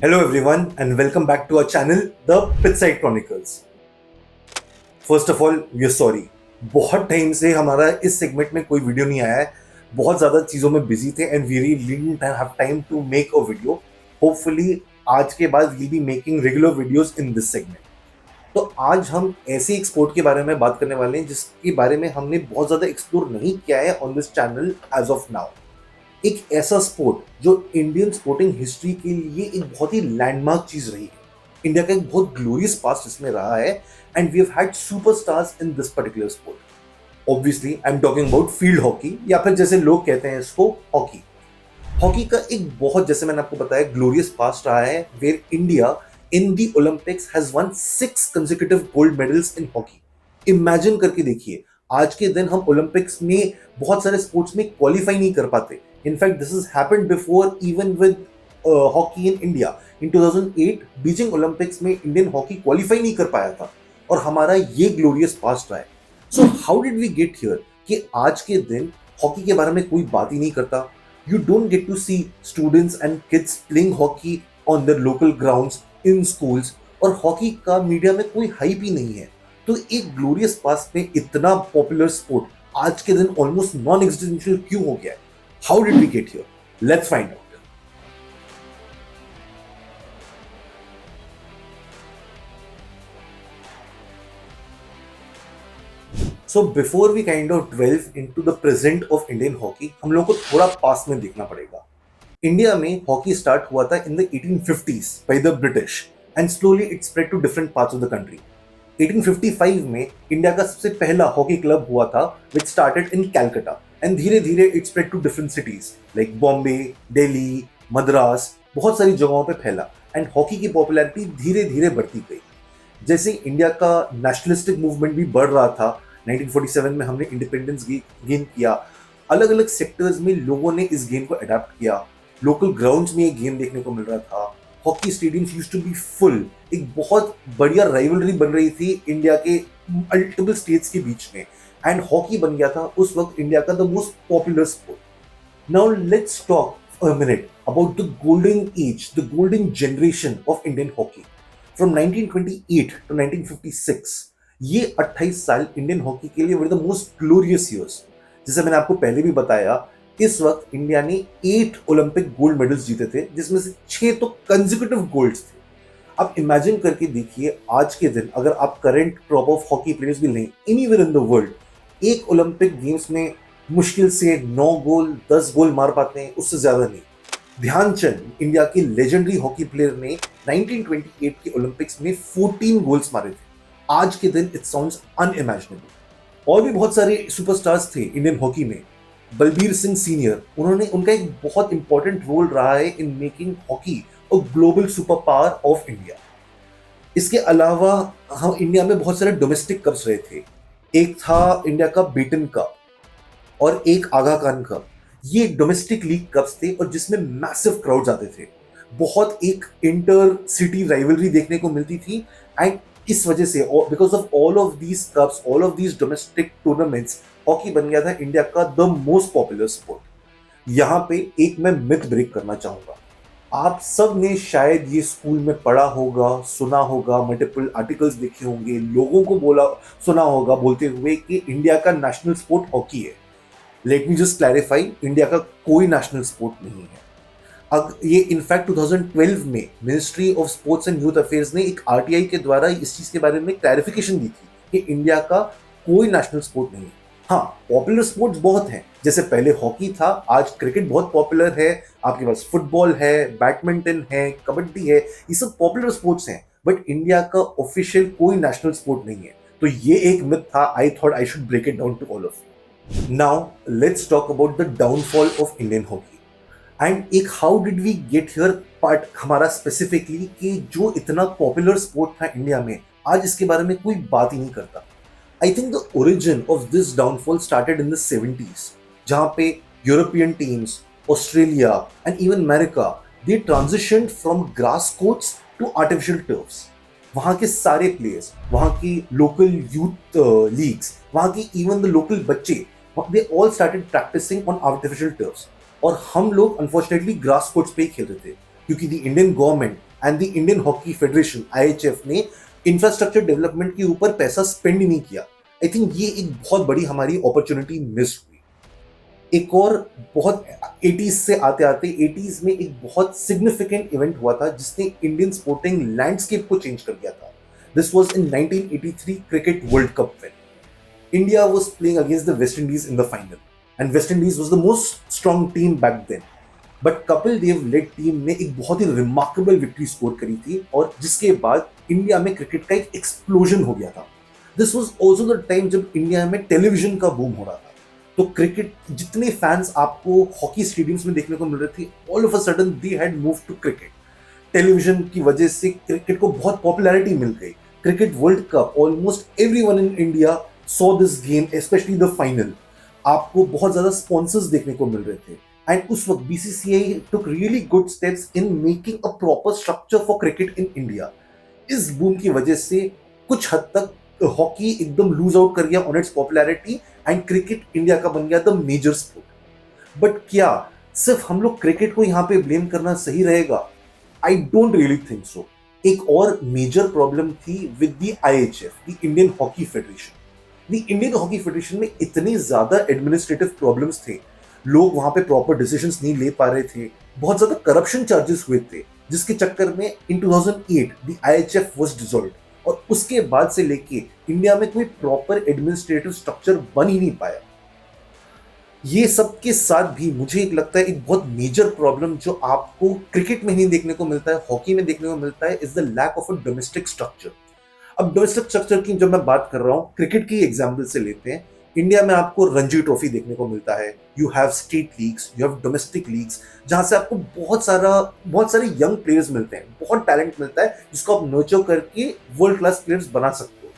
Hello everyone and welcome back to our channel, The Pitchside Chronicles. First of all, we are sorry. बहुत time से हमारा इस segment में कोई video नहीं आया है. बहुत ज़्यादा चीज़ों में बिजी थे and we really didn't have time to make a video. Hopefully आज के बाद we'll be making regular videos in this segment. तो आज हम ऐसे एक स्पोर्ट के बारे में बात करने वाले हैं जिसके बारे में हमने बहुत ज़्यादा एक्सप्लोर नहीं किया है on this channel as of now. एक ऐसा स्पोर्ट जो इंडियन स्पोर्टिंग हिस्ट्री के लिए एक बहुत ही लैंडमार्क चीज रही है. इंडिया का एक बहुत ग्लोरियस पास्ट इसमें रहा है and we have had superstars in this particular sport. Obviously I am talking about field hockey या फिर जैसे लोग कहते हैं इसको हॉकी. हॉकी का एक बहुत, जैसे मैंने आपको बताया, ग्लोरियस पास्ट रहा है where India in the Olympics has won 6 consecutive gold medals in hockey. Imagine करके देखिए, आज के दिन हम ओलंपिक्स में बहुत सारे स्पोर्ट्स में क्वालिफाई नहीं कर पाते. In fact, this has happened before even with hockey in India. In 2008, Beijing Olympics में इंडियन हॉकी क्वालिफाई नहीं कर पाया था और हमारा ये ग्लोरियस पास्ट रहा है. So how did we get here कि आज के दिन हॉकी के बारे में कोई बात ही नहीं करता. You don't get to see students and kids playing hockey on their local grounds in schools और हॉकी का मीडिया में कोई हाइप ही नहीं है. तो एक ग्लोरियस पास्ट में इतना पॉपुलर स्पोर्ट आज के दिन ऑलमोस्ट नॉन एग्जिस्टेंशियल क्यों हो गया है? How did we get here? Let's find out. So before we kind of delve into the present of Indian hockey, हम लोगों को थोड़ा पास्ट में देखना पड़ेगा. इंडिया में हॉकी स्टार्ट हुआ था in the 1850s by the British and slowly it spread to different parts of the country. 1855 में इंडिया का सबसे पहला हॉकी क्लब हुआ था which started in Calcutta. And धीरे धीरे it spread to different cities like Bombay, Delhi, Madras, बहुत सारी जगहों पे फैला एंड हॉकी की पॉपुलैरिटी धीरे धीरे बढ़ती गई. जैसे इंडिया का नेशनलिस्टिक मूवमेंट भी बढ़ रहा था, 1947 में हमने इंडिपेंडेंस गेन किया. अलग अलग सेक्टर्स में लोगों ने इस गेम को अडॉप्ट किया. लोकल ग्राउंड्स में ये गेम देखने को मिल रहा था. Hockey stadiums used to be full. एक बहुत बढ़िया राइवलरी बन रही थी इंडिया के मल्टीपल स्टेट्स के बीच में एंड हॉकी बन गया था उस वक्त इंडिया का the most popular sport. Now let's talk a minute about the golden age, the golden generation of Indian hockey from 1928 to 1956. ये 28 साल इंडियन हॉकी के लिए were the most glorious years. जैसे मैंने आपको पहले भी बताया, इस वक्त इंडिया ने 8 ओलंपिक गोल्ड मेडल्स जीते थे जिसमें से 6 तो कंसेक्यूटिव गोल्ड्स थे. अब इमेजिन करके देखिए, आज के दिन अगर आप current crop of hockey players भी लें एनीवेयर इन द वर्ल्ड, एक ओलंपिक गेम्स में मुश्किल से 9 गोल 10 गोल मार पाते हैं, उससे ज्यादा नहीं. ध्यानचंद, इंडिया के लेजेंडरी हॉकी प्लेयर ने 1928 के ओलंपिक्स में 14 गोल्स मारे थे. आज के दिन इट साउंड्स अनइमेजिनेबल. और भी बहुत सारे सुपरस्टार्स थे इंडियन हॉकी में. बलबीर सिंह सीनियर, उनका एक बहुत इंपॉर्टेंट रोल रहा है in making hockey a global super power of India. इसके अलावा हम इंडिया में बहुत सारे डोमेस्टिक कप्स रहे थे. एक था इंडिया का बेटन कप और एक आगा खान कप. ये डोमेस्टिक लीग कप्स थे और जिसमें मैसिव क्राउड्स आते थे. बहुत एक इंटर सिटी राइवलरी देखने को मिलती थी एंड इस वजह से because of all of these cups, all of these domestic tournaments, hockey बन गया था इंडिया का द मोस्ट पॉपुलर स्पोर्ट. यहाँ पे एक मैं मिथ ब्रेक करना चाहूंगा. आप सब ने शायद ये स्कूल में पढ़ा होगा, सुना होगा, मल्टीपल आर्टिकल्स देखे होंगे, लोगों को सुना होगा बोलते हुए कि इंडिया का नेशनल स्पोर्ट हॉकी है. Let me just clarify, India का कोई नेशनल स्पोर्ट नहीं है. अब ये इनफैक्ट 2012 में ministry of sports and youth affairs ने एक आरटीआई के द्वारा इस चीज के बारे में क्लैरिफिकेशन दी थी कि इंडिया का कोई नेशनल स्पोर्ट नहीं है. हाँ, पॉपुलर स्पोर्ट्स बहुत हैं. जैसे पहले हॉकी था, आज क्रिकेट बहुत पॉपुलर है. आपके पास फुटबॉल है, बैडमिंटन है, कबड्डी है, ये सब पॉपुलर स्पोर्ट्स हैं. बट इंडिया का ऑफिशियल कोई नेशनल स्पोर्ट नहीं है. तो ये एक मिथ था. I thought I should break it down to all of you. Now let's talk about the downfall of Indian hockey and एक how did we get here part हमारा specifically कि जो इतना पॉपुलर स्पोर्ट था India में, आज इसके बारे में कोई बात ही नहीं करता. I think the origin of this downfall started in the 70s, जहाँ पे European teams, Australia and even America, they transitioned from grass courts to artificial turfs. वहाँ के सारे players, वहाँ की local youth leagues, वहाँ की even the local बच्चे, they all started practicing on artificial turfs. और हम लोग unfortunately grass courts पे ही खेलते थे क्योंकि the Indian government and the Indian hockey federation IHF ने इंफ्रास्ट्रक्चर डेवलपमेंट के ऊपर पैसा स्पेंड ही नहीं किया, आई थिंक ये एक बहुत बड़ी हमारी अपॉर्चुनिटी मिस हुई। एक और बहुत 80s से आते आते 80s में एक बहुत सिग्निफिकेंट इवेंट हुआ था जिसने इंडियन स्पोर्टिंग लैंडस्केप को चेंज कर दिया था। This was in 1983 cricket world cup win. India was playing against the West Indies in the final and West Indies was the most strong team back then, but Kapil Dev led team ने एक बहुत ही remarkable victory score करी थी और जिसके बाद India में cricket का एक एक्सप्लोजन हो गया था। This was also the time जब इंडिया में टेलीविजन का बूम हो रहा था, तो क्रिकेट जितने फैंस आपको हॉकी स्टेडियम्स में देखने को मिल रहे थे, all of a sudden they had move to cricket. Television की वजह से क्रिकेट को बहुत पॉपुलैरिटी मिल गई। Cricket world cup, almost everyone in India saw this game, specially the final. आपको बहुत ज्यादा स्पॉन्सर्स देखने को मिल रहे थे एंड उस वक्त BCCI took really good steps in making a proper structure for cricket in India। इस बूम की वजह से कुछ हद तक हॉकी एकदम लूज आउट कर गया on it's popularity and cricket India का बन गया द मेजर स्पोर्ट। बट क्या सिर्फ हम लोग क्रिकेट को यहाँ पे ब्लेम करना सही रहेगा? I don't really think so. एक और मेजर प्रॉब्लम थी with the IHF, the Indian hockey federation. The Indian hockey federation में इतने ज्यादा एडमिनिस्ट्रेटिव प्रॉब्लम्स थे, लोग वहां पे प्रॉपर डिसीजंस नहीं ले पा रहे थे, बहुत ज्यादा करप्शन चार्जेस हुए थे, जिसके चक्कर में इन 2008 द IHF वाज डिसॉल्व्ड और उसके बाद से लेके इंडिया में कोई प्रॉपर एडमिनिस्ट्रेटिव स्ट्रक्चर बन ही नहीं पाया। ये सब के साथ भी मुझे एक लगता है एक बहुत मेजर प्रॉब्लम जो आपको क्रिकेट में नहीं देखने को मिलता है, हॉकी में देखने को मिलता है, is the lack of a domestic structure. अब डोमेस्टिक स्ट्रक्चर की जब मैं बात कर रहा हूँ, क्रिकेट की एग्जाम्पल से लेते हैं। इंडिया में आपको रणजी ट्रॉफी देखने को मिलता है, you have state leagues, you have domestic leagues, जहां से आपको बहुत सारे यंग प्लेयर्स मिलते हैं, बहुत टैलेंट मिलता है जिसको आप नर्चर करके वर्ल्ड क्लास प्लेयर्स बना सकते हो।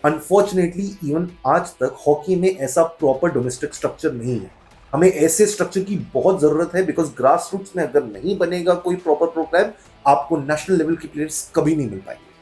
अनफॉर्चुनेटली इवन आज तक हॉकी में ऐसा प्रॉपर डोमेस्टिक स्ट्रक्चर नहीं है। हमें ऐसे स्ट्रक्चर की बहुत जरूरत है, बिकॉज ग्रास रूट्स में अगर नहीं बनेगा कोई प्रॉपर प्रोग्राम, आपको नेशनल लेवल के प्लेयर्स कभी नहीं मिल पाएंगे।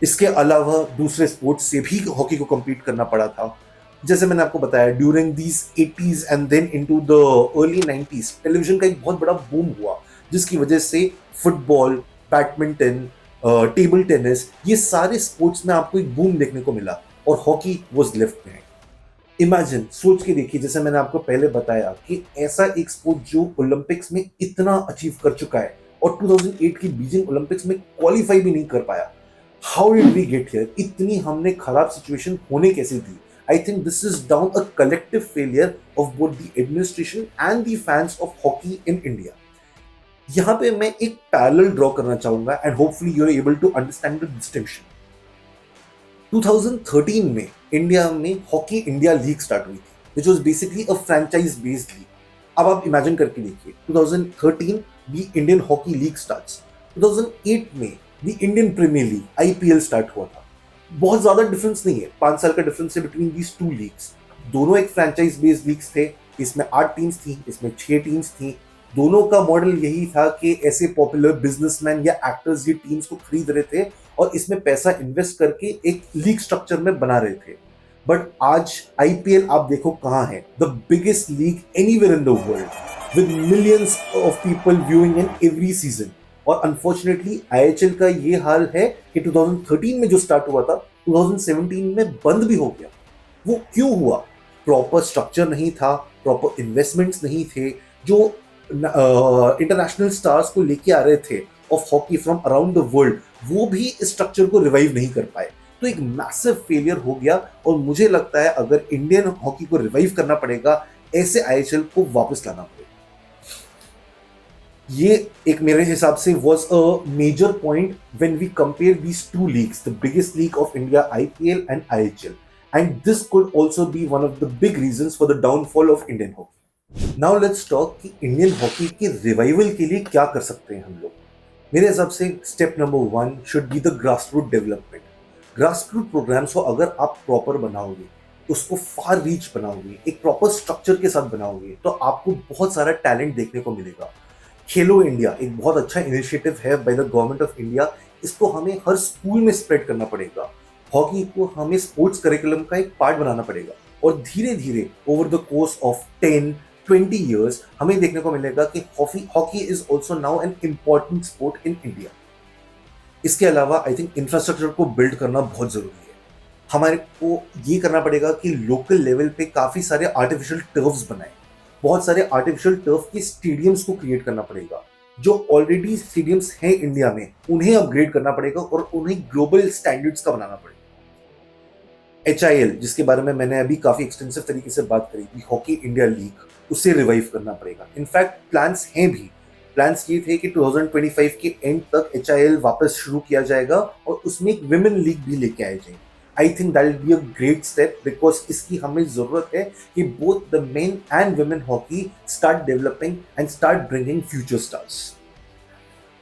इसके अलावा दूसरे स्पोर्ट्स से भी हॉकी को कम्पीट करना पड़ा था। जैसे मैंने आपको बताया, during these 80s and then into the early 90s television का एक बहुत बड़ा बूम हुआ, जिसकी वजह से फुटबॉल, बैडमिंटन, टेबल टेनिस, ये सारे स्पोर्ट्स में आपको एक बूम देखने को मिला और hockey was left behind. Imagine, सोच के देखिए, जैसे मैंने आपको पहले बताया कि ऐसा एक स्पोर्ट जो ओलंपिक्स में इतना अचीव कर चुका है और 2008 की बीजिंग ओलंपिक्स में क्वालिफाई भी नहीं कर पाया। How did we get here? इतनी हमने खराब सिचुएशन होने कैसे दी? I think this is down a collective failure of both the administration and the fans of hockey in India। यहाँ पे मैं एक पैरेलल ड्रॉ करना चाहूंगा and hopefully you are able to understand the distinction। 2013 में India में hockey India league start हुई थी, which was basically a franchise based league। अब आप इमेजिन करके देखिए, 2013 the Indian Hockey League starts, 2008 में the Indian Premier League IPL start हुआ था। बहुत ज्यादा डिफरेंस नहीं है, 5 साल का डिफरेंस है बिटवीन दीज टू लीग्स। दोनों एक फ्रेंचाइज बेस्ड लीग्स थे, इसमें 8 टीम्स थी, इसमें 6 टीम्स थी। दोनों का मॉडल यही था कि ऐसे पॉपुलर बिजनेसमैन या एक्टर्स ये टीम्स को खरीद रहे थे और इसमें पैसा इन्वेस्ट करके एक लीग स्ट्रक्चर में बना रहे थे। बट आज IPL आप देखो कहाँ है, the biggest league anywhere in the world with millions of people viewing in every season. और अनफॉर्चुनेटली IHL का ये हाल है कि 2013 में जो स्टार्ट हुआ था 2017 में बंद भी हो गया। वो क्यों हुआ? प्रॉपर स्ट्रक्चर नहीं था, प्रॉपर इन्वेस्टमेंट्स नहीं थे, जो इंटरनेशनल स्टार्स को लेके आ रहे थे of hockey from around the world, वो भी इस स्ट्रक्चर को रिवाइव नहीं कर पाए। तो एक मैसिव फेलियर हो गया और मुझे लगता है अगर इंडियन हॉकी को रिवाइव करना पड़ेगा, ऐसे IHL को वापस लाना पड़ेगा। ये एक मेरे हिसाब से was a major point when we compare these two leagues, the biggest league of India IPL and IHL, and this could also be one of the big reasons for the downfall of Indian hockey। Now let's talk कि Indian hockey के revival के लिए क्या कर सकते हैं हम लोग। मेरे हिसाब से step number 1 should be the grassroots development। grassroots programs को अगर आप proper बनाओगे, उसको far reach बनाओगे, एक proper structure के साथ बनाओगे, तो आपको बहुत सारा talent देखने को मिलेगा। खेलो इंडिया एक बहुत अच्छा इनिशिएटिव है by the government of India, इसको हमें हर स्कूल में स्प्रेड करना पड़ेगा। हॉकी को हमें स्पोर्ट्स करिकुलम का एक पार्ट बनाना पड़ेगा और धीरे धीरे over the course of 10-20 years हमें देखने को मिलेगा कि hockey is also now an important sport in India. इसके अलावा आई थिंक इंफ्रास्ट्रक्चर को बिल्ड करना बहुत ज़रूरी है। हमारे को ये करना पड़ेगा कि लोकल लेवल पे काफ़ी सारे आर्टिफिशियल टर्फ्स बनाएं, बहुत सारे आर्टिफिशियल टर्फ के स्टेडियम्स को क्रिएट करना पड़ेगा। जो ऑलरेडी स्टेडियम्स हैं इंडिया में उन्हें अपग्रेड करना पड़ेगा और उन्हें ग्लोबल स्टैंडर्ड्स का बनाना पड़ेगा। HIL, जिसके बारे में मैंने अभी काफ़ी एक्सटेंसिव तरीके से बात करी थी, हॉकी इंडिया लीग, उसे रिवाइव करना पड़ेगा। इनफैक्ट प्लान्स हैं भी, प्लान्स ये थे कि 2025 के एंड तक HIL वापस शुरू किया जाएगा और उसमें एक विमेन लीग भी लेके आए जाएंगे। I think that will be a great step, because इसकी हमें जरूरत है कि both the men and women hockey start developing and start bringing future stars.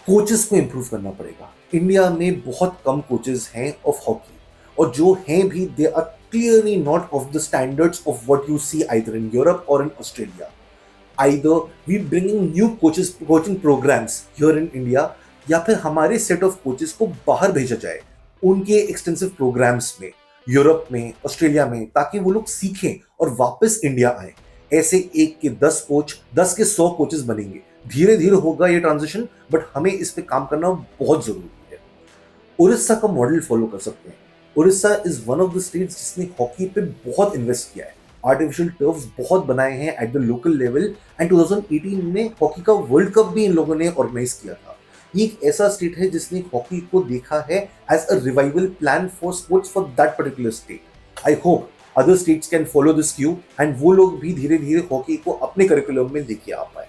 Coaches को इंप्रूव करना पड़ेगा। इंडिया में बहुत कम कोचेस हैं ऑफ हॉकी, और जो हैं भी they are clearly not of the standards of what you see either in Europe और in Australia. Either we bringing new coaching programs here in India, या फिर हमारे सेट ऑफ कोचेस को बाहर भेजा जाए उनके एक्सटेंसिव प्रोग्राम्स में, यूरोप में, ऑस्ट्रेलिया में, ताकि वो लोग सीखें और वापस इंडिया आए। ऐसे 1 के 10 कोच, 10 के 100 कोचेस बनेंगे। धीरे धीरे होगा ये ट्रांजिशन, बट हमें इस पे काम करना बहुत जरूरी है। उड़ीसा का मॉडल फॉलो कर सकते हैं। Orissa is one of the states जिसने हॉकी पे बहुत इन्वेस्ट किया है, आर्टिफिशियल टर्फ्स बहुत बनाए हैं at the local level, and 2018 में हॉकी का वर्ल्ड कप भी इन लोगों ने ऑर्गेनाइज किया था। ये एक ऐसा स्टेट है जिसने हॉकी को देखा है as a revival plan for sports for that particular state. I hope other states can follow this cue and वो लोग भी धीरे धीरे हॉकी को अपने करिकुलम में लेके आ पाए।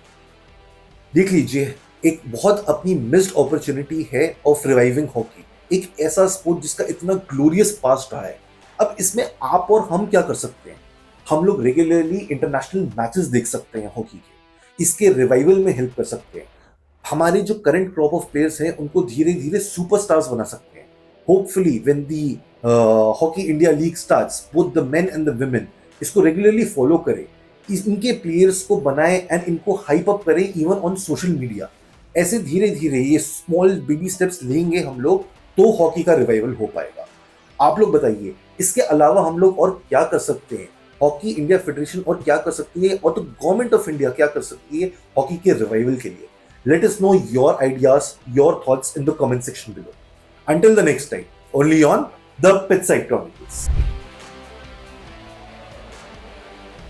देख लीजिए, एक बहुत अपनी मिस्ड अपॉर्चुनिटी है ऑफ रिवाइविंग हॉकी, एक ऐसा स्पोर्ट जिसका इतना ग्लोरियस पास्ट रहा है। अब इसमें आप और हम क्या कर सकते हैं? हम लोग रेगुलरली इंटरनेशनल मैचेस देख सकते हैं हॉकी के, इसके रिवाइवल में हेल्प कर सकते हैं। हमारे जो करंट क्रॉप ऑफ प्लेयर्स हैं उनको धीरे धीरे सुपरस्टार्स बना सकते हैं। Hopefully when the hockey India league starts, both the men and the women इसको रेगुलरली फॉलो करें, इनके प्लेयर्स को बनाएं एंड इनको हाइप अप करें इवन ऑन सोशल मीडिया। ऐसे धीरे धीरे ये स्मॉल बेबी स्टेप्स लेंगे हम लोग, तो हॉकी का रिवाइवल हो पाएगा। आप लोग बताइए, इसके अलावा हम लोग और क्या कर सकते हैं? हॉकी इंडिया फेडरेशन और क्या कर सकती है, और तो गवर्नमेंट ऑफ इंडिया क्या कर सकती है हॉकी के रिवाइवल के लिए? Let us know your ideas, your thoughts in the comment section below. Until the next time, only on the pitch side chronicles.